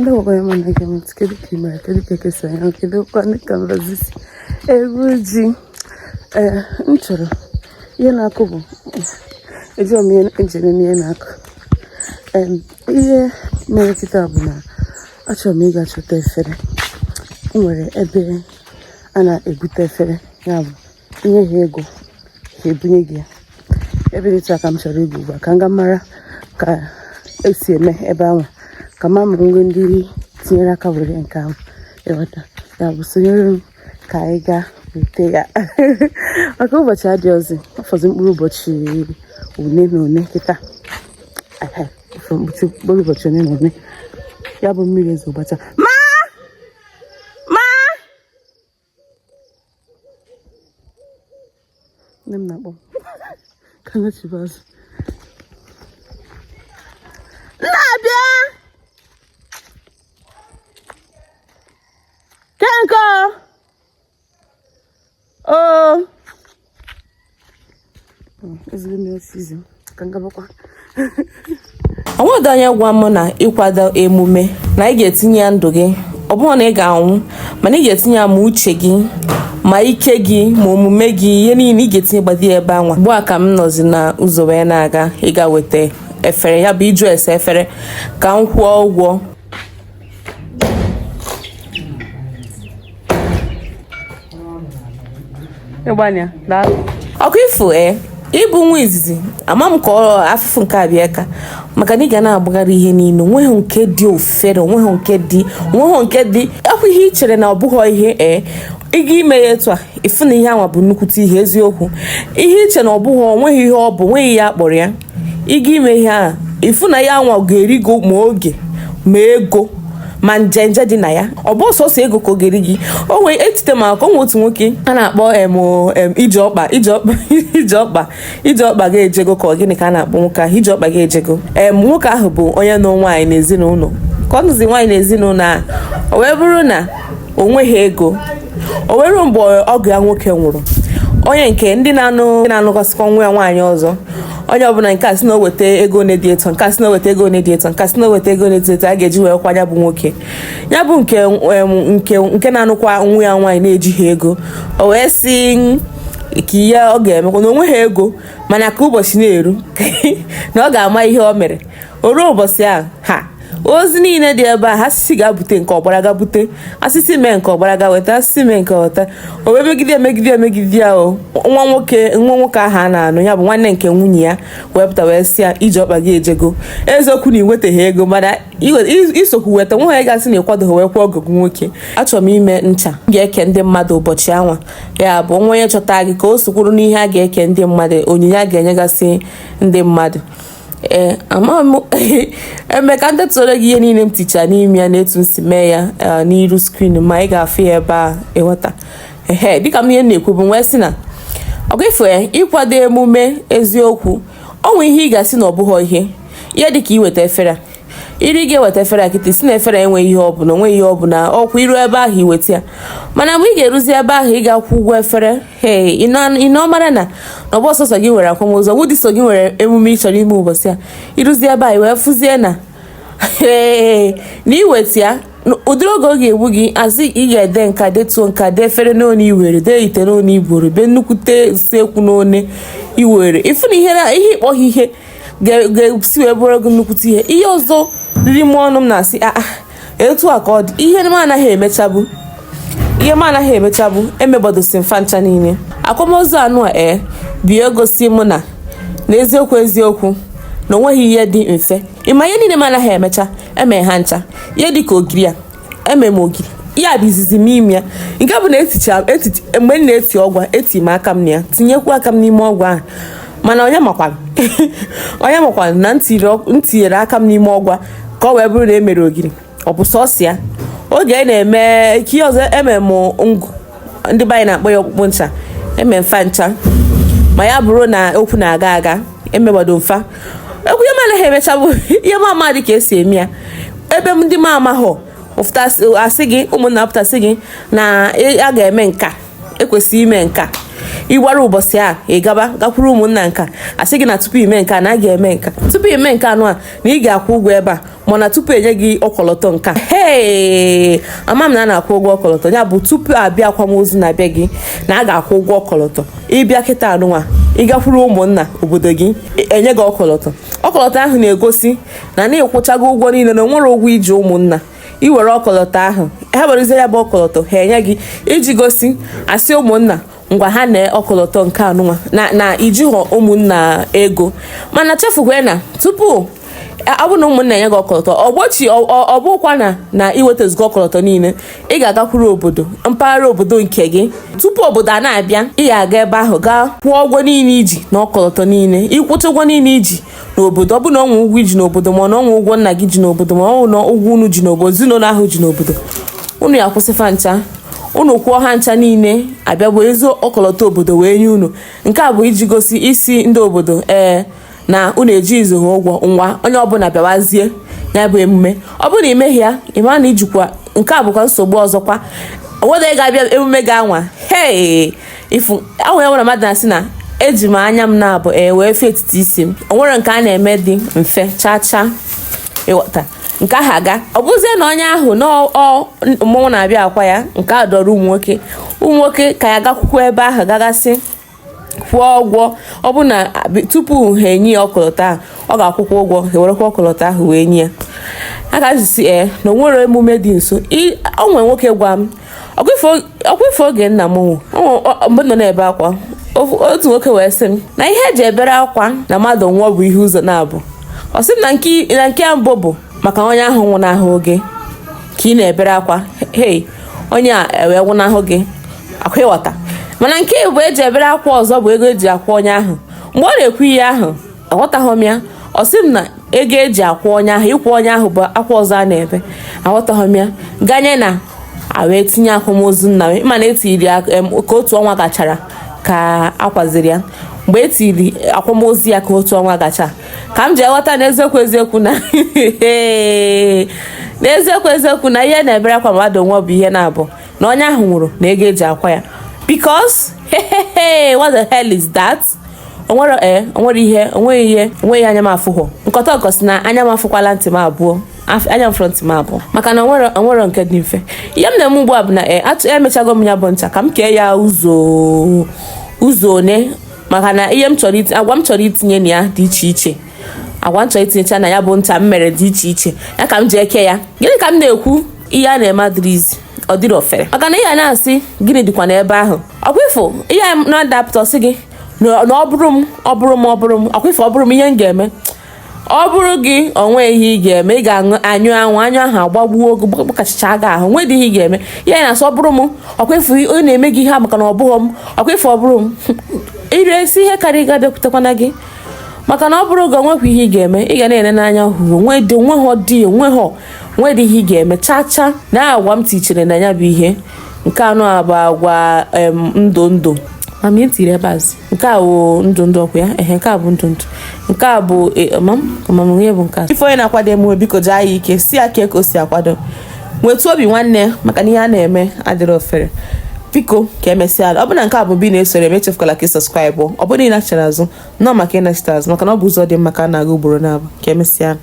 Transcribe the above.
Ndo kwa yama na kama tikedu kima kedu keke saya kedu kwa ne kanvazisi ebuji nchoro ye na akubu ejo mi enjene ni na aku iye mere kitabu na acho mi ga chota efere nwere ebe ana ebute efere ya bụ ihe ha ego ebunye gị ebe dị ka m chọrọ igwu gwa ka nga mara ka esi eme ebe ahụ ka mama nwe ndị tinyere aka were nke ahụ ịghọta ya bụ sonyere m ka anyị gaa wete ya maka ụbọchị adị ọzọ ọfọdụ mkpụrụ ụbọchị one na one kịta mkpụrụ ụbọchị one na one ya bụ mmiri ezo ụbọchị nne m na-akpọ ka na chibazụ na-abịa kenko ezigbo mmiri sizi ka ngabakwa onwedị onye gwa m na ịkwado emume na ị ga-etinye ya ndụ gị ọ bụrụ na ị ga-anwụ mana ị ga-etinye ya ma uche gị ma ike gị ma omume gị ihe niile ị ga-etinye gbadi ebe anwa. Ugbu a ka m nọzi na ụzọ wee na-aga ịga weta efere ya bụ iju ese efere ka m kwụọ ụgwọ. Ọkụ ifu ịbụ nwa izizi ama m ka afụfụ nke abịa ka maka na ị ga na-agbagharị ihe niile onweghị nke dị ofere onweghị nke dị ekwu ihe ị chere na ọ bụghị ihe ịga ime ya etu a ịfụ na ihe anwa bụ nnukwute ihe eziokwu ihe iche na ọ bụghị onweghị ihe ọ bụ onweghị ya akpọrọ ya ịga ime ihe a ịfụ na ya anwa ga-erigo ma oge ma ego ma njenje dị na ya ọ bụ sọsọ ego ka ogeri gị o nwee etite maka onwe otu nwoke a na-akpọ ije ọkpa ga-ejego ka ọ gịnị ka a na-akpọ nwoke ahụ ije ọkpa ga-ejego nwoke ahụ bụ onye nọ nwaanyị n'ezinụlọ ka ọ nụzi nwaanyị n'ezinụlọ a o wee bụrụ na o nweghị ego o were mgbe ọgụ ya nwoke nwụrụ onye nke ndị na-anụkọsịkwa nwa ya nwaanyị ọzọ onye ọbụla nke a sị na o weta ego na-edi eto nke a sị na o weta ego na-edi eto nke a sị na o weta ego na-edi eto a ga-eji wee kwa ya bụ nwoke ya bụ nke na-anụkwa nwa ya nwaanyị na-ejighị ego o wee sị ka ihe ọ ga-emekwa na o nweghị ego mana ka ụbọchị na-eru na ọ ga-ama ihe o mere o ruo ụbọchị ahụ ozi niile dị ebe a ha sisi ga-abute nke ọgbara ga bute asịsị mee nke ọgbara ga weta asịsị mee nke weta o wee megide ya nwa nwoke ahụ a na-anụ ya bụ nwanne nke nwunye ya wepụta wee sị ya iji ọkpa gị ejego eziokwu na ịnwetaghị ego mana isokwu weta nwa ya gasị na ịkwadoghị wee kwụọ ọgọgụ nwoke achọrọ m ime ncha m ga-eke ndị mmadụ ụbọchị anwa ya bụ nwa onye chọta gị ka o sokwuru n'ihe a ga-eke ndị mmadụ onyinye a ga-enyegasị ndị mmadụ Emeka ndetụrụ gị ihe niile m ticha n'ime ya na etu m si mee ya n'iru skrin ma ị ga-afụ ya ebe a ịghọta dịka m ihe na-ekwu bụ nwee sị na ọgụ ifo ya ịkwado emume eziokwu ọnwụ ihe ị ga-asị na ọ bụghị ihe dịka iweta efere iri ga-eweta efere akịta isi na efere enweghị ihe ọ bụla onweghị ihe ọ bụla ọkwa iru ebe ahụ iweta ya mana mgbe ị ga-eruzi ebe ahụ ị ga-akwụ ụgwọ efere ị nọ mara na ọ bụ ọsọsọ gị nwere akwamozu ọgwụ dị so gị nwere emume ị chọrọ ime ụbọchị a iruzi ebe ahụ wee fụzie na na iweta ya ụdịrị oge ọ ga-egbu gị azị ị ga-ede nka detuo nka dee efere n'one iwere dee ite n'one iburu be nnukwute usekwu n'one iwere ịfụ na ihe ịkpọghị ihe ga-esi wee bụrụ gị nnukwute ihe ọzọ riri m ọnụ m na-asị etu a ka ọ dị ihe m anaghị emechabụ emegbadosi mfa ncha niile akwamozu anụ bịa gosi m na eziokwu na onweghị ihe dị mfe ịma ihe niile m anaghị emecha eme ha ncha ihe dị ka ogiri ya eme m ogiri ya bụ izizi m ime ya nke bụ na mgbe m na-eti ọgwa eti m aka m na ya tinyekwa aka m n'ime ọgwụ ahụ mana onye makwara na m tinyere aka m n'ime ọgwa ka ọ wee bụrụ na emere ogiri ọ bụ sọsọ ya oge a na-eme ihe ọzọ eme m ngụ ndị be anyị na-akpọ ya ọkpụkpụ ncha eme mfa ncha ma ya bụrụ na okwu na-aga aga emegbado mfa ekwu ihe m anaghị emechabụ ihe m ama dị ka esi eme ya ebe ndị m amaghọ asị gị ụmụnna pụtasị gị na a ga-eme nka ekwesịghị ime nka iwara ụbọchị a gakwuru ụmụnna nka asị gị na tupu ime nka na a ga-eme nka tupu ime nka anụ a na ị ga-akwụ ụgwọ ebe a mana tupu enye gị ọkọlọtọ nka ama m na a na-akwụ ụgwọ ọkọlọtọ ya bụ tupu abịa akwamozu na-abịa gị na a ga-akwụ ụgwọ ọkọlọtọ ịbịa kịta anụnwa ịgakwuru ụmụnna obodo gị enye gị ọkọlọtọ ahụ na-egosi na na-ekwụchago ụgwọ niile na onwere ụgwọ iji ụmụnna iwere ọkọlọtọ ahụ ha werezie ya bụ ọkọlọtọ ha enye gị iji gosi asị ụmụnna ngwa ha na ọkọlọtọ nke anụnwa na ijighọ ụmụnna ego mana chefukwe na tupu ọ bụ na ụmụnna enye gị ọkọlọtọ ọgbochi ọ bụkwa na iwetazugo ọkọlọtọ niile ị ga-agakwuru obodo mpaghara obodo nke gị tupu obodo a na-abịa ị ga-aga ebe ahụ gaa kwụọ ụgwọ niile iji na ọkọlọtọ niile ịkwụcha ụgwọ niile iji n'obodo ọ bụ na ọnwa ụgwọ iji n'obodo ma na ọnwa ụgwọ nna gị ji n'obodo ma ọ bụ na ụgwọ unu ji n'obodo ezinụlọ ahụ ji n'obodo unu ya kwụsịfa ncha unu kwụọ ha ncha niile abịa bụ ezi ọkọlọtọ obodo wee nye unu nke a bụ iji gosi isi ndị obodo na unu eji izu ha ụgwọ nwa onye ọbụla bịawazie ya bụ emume ọ bụrụ na imeghi ya ịma na ijikwa nke a bụkwa nsogbu ọzọkwa onwere ị ga-abịa emume gị anwa ifu ahụ ya nwere mmadụ na-asị na eji m anya m na-abụ wee fee etiti isi m onwere nke a na-eme dị mfe chacha ịghọta nke ahụ aga ọ bụzie na onye ahụ na mmọnwụ na-abịa akwa ya nke a dọrọ ụmụ nwoke ka ya gakwukwu ebe ahụ gagasị kwụọ ụgwọ ọ bụ na tupu ha enye ya ọkọlọtọ ahụ ọ ga-akwụkwọ ụgwọ ha werekwa ọkọlọtọ ahụ wee nye ya a ga-ajụsi na onwere emume dị nso o nwere nwoke gwa m ọkwa oge nna m mgbe nọ na-ebe akwa otu nwoke wee sị m na ihe eji ebere akwa na mmadụ nwụọ bụ ihe ụzọ na-abụ ọ sị m na nke mbụ bụ maka onye ahụ nwụnahụ gị ka ị na-ebere akwa onye a wee nwụnahụ gị akwa ịghọta mana nke bụ eji ebere akwa ọzọ bụ ego eji akwa onye ahụ mgbe ọ na-ekwu ihe ahụ aghọtaghị m ya ọ sị m na ego eji akwa onye ahụ ịkwa onye ahụ bụ akwa ọzọ a na-ebe aghọtaghị m ya ganye na wee tinye akwamozu nna m mana etiri ya ka otu ọnwa gachara ka akwaziri ya mgbe etiri akwamozu ya ka otu ọnwa gacha ka m ji aghọta n'eziokwu na ihe na-ebere akwa mmadụ nwa bụ ihe na-abụ na onye ahụ nwụrụ na ego eji akwa ya because what the hell is that? onweghị anya m afụghọ nkọta ọgọsị na anya m afụkwala ntị m abụọ anya m front m abụọ maka na onwere nke dị mfe ihe m na-eme ugbu a bụ na emechago m ya bụ ncha ka m kee ya ụzọ one maka na agwa m chọrọ itinye na ya dị iche iche agwa m chọrọ itinyecha na ya bụ ncha m mere dị iche iche ya ka m ji eke ya gịnị ka m na-ekwu ihe a na-eme adịrịzi ọ dịrị ofere maka na ihe a na-asị gịnị dịkwa n'ebe ahụ ọkwa ifo ihe a na-adapụta ọsị gị na ọ bụrụ m ọkwa ifo ọ bụrụ m ihe m ga-eme ọ bụrụ gị onwe ihe ị ga-eme ị ga-anyụ anwụ ahụ agbagbuo ogo gbakachicha gị ahụ nwedị ihe ị ga-eme ihe na-asọ ọ bụrụ m ọkwa ifo onye na-eme gị ihe maka na ọ bụghọ m ọkwa ifo ọ bụrụ m iresi ihe karịa ga bịakwutekwana gị maka na ọ bụrụ gị onwekwa ihe ị ga-eme ị ga na-ene n'anya hụ onwedị ihe ị ga-eme chacha na agwa m tichere na ya bụ ihe nke anụ a bụ agwa ndụ mama etiri ebe azụ nke a bụ ndụ ọkwa ya nke a bụ ndụ nke a bụ amamụnye bụ nke a ife onye na-akwado emume biko jaa ya ike si ya ka o si akwado nwetu obi nwanne maka na ihe a na-eme adịrị ofere biko ka emesịa ọ bụ na nke a bụ bi na-esoro emechefukwala ka sọskraịbụ ọ bụrụ na ị nachara azụ nọ maka ị nachita azụ maka na ọ bụ ụzọ dị mma ka a na-aga ugboro na-abụ ka emesịa